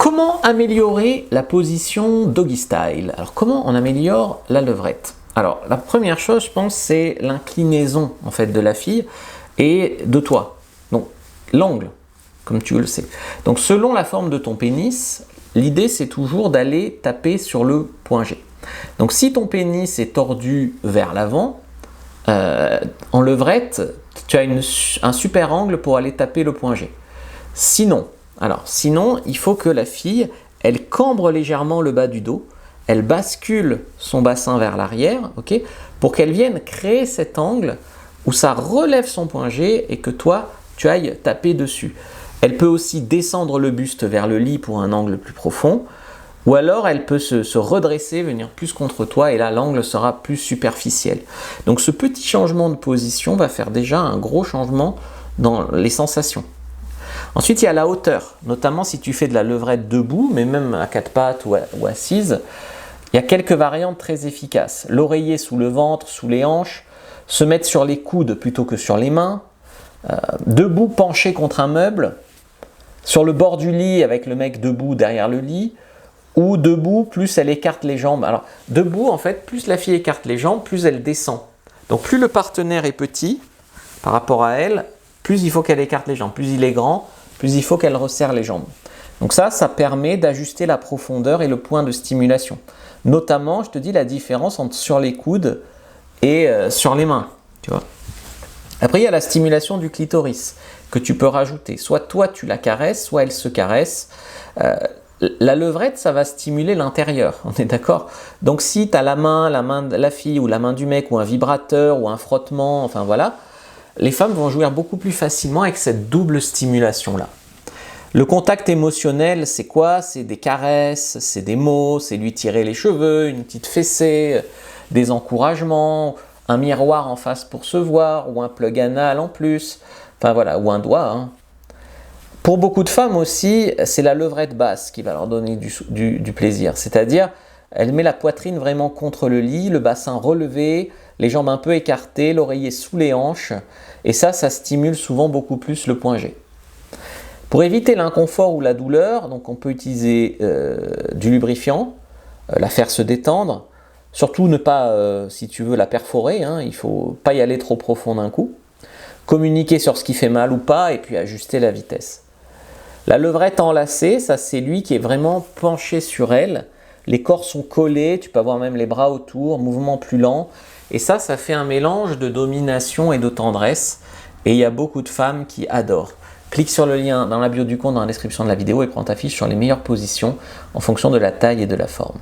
Comment améliorer la position doggy style? Alors, comment on améliore la levrette? Alors, la première chose, je pense, c'est l'inclinaison en fait de la fille et de toi. Donc, l'angle, comme tu le sais. Donc, selon la forme de ton pénis, l'idée c'est toujours d'aller taper sur le point G. Donc, si ton pénis est tordu vers l'avant, en levrette, tu as un super angle pour aller taper le point G. Sinon, il faut que la fille, elle cambre légèrement le bas du dos, elle bascule son bassin vers l'arrière, ok, pour qu'elle vienne créer cet angle où ça relève son point G et que toi, tu ailles taper dessus. Elle peut aussi descendre le buste vers le lit pour un angle plus profond, ou alors elle peut se redresser, venir plus contre toi et là l'angle sera plus superficiel. Donc ce petit changement de position va faire déjà un gros changement dans les sensations. Ensuite, il y a la hauteur, notamment si tu fais de la levrette debout, mais même à quatre pattes ou assise. Il y a quelques variantes très efficaces. L'oreiller sous le ventre, sous les hanches, se mettre sur les coudes plutôt que sur les mains, debout penché contre un meuble, sur le bord du lit avec le mec debout derrière le lit, ou debout, plus elle écarte les jambes. Alors, debout, en fait, plus la fille écarte les jambes, plus elle descend. Donc, plus le partenaire est petit par rapport à elle, plus il faut qu'elle écarte les jambes. Plus il est grand, plus il faut qu'elle resserre les jambes. Donc ça permet d'ajuster la profondeur et le point de stimulation. Notamment, je te dis la différence entre sur les coudes et sur les mains. Tu vois. Après, il y a la stimulation du clitoris que tu peux rajouter. Soit toi, tu la caresses, soit elle se caresse. La levrette, ça va stimuler l'intérieur, on est d'accord? Donc si tu as la main de la fille ou la main du mec ou un vibrateur ou un frottement, enfin voilà, les femmes vont jouir beaucoup plus facilement avec cette double stimulation-là. Le contact émotionnel, c'est quoi? C'est des caresses, c'est des mots, c'est lui tirer les cheveux, une petite fessée, des encouragements, un miroir en face pour se voir ou un plug anal en plus, enfin voilà, ou un doigt, hein. Pour beaucoup de femmes aussi, c'est la levrette basse qui va leur donner du plaisir. C'est-à-dire, elle met la poitrine vraiment contre le lit, le bassin relevé, les jambes un peu écartées, l'oreiller sous les hanches. Et ça stimule souvent beaucoup plus le point G. Pour éviter l'inconfort ou la douleur, donc on peut utiliser du lubrifiant, la faire se détendre. Surtout ne pas, si tu veux, la perforer, hein, il ne faut pas y aller trop profond d'un coup. Communiquer sur ce qui fait mal ou pas et puis ajuster la vitesse. La levrette enlacée, ça c'est lui qui est vraiment penché sur elle. Les corps sont collés, tu peux avoir même les bras autour, mouvement plus lent. Et ça fait un mélange de domination et de tendresse. Et il y a beaucoup de femmes qui adorent. Clique sur le lien dans la bio du compte, dans la description de la vidéo et prends ta fiche sur les meilleures positions en fonction de la taille et de la forme.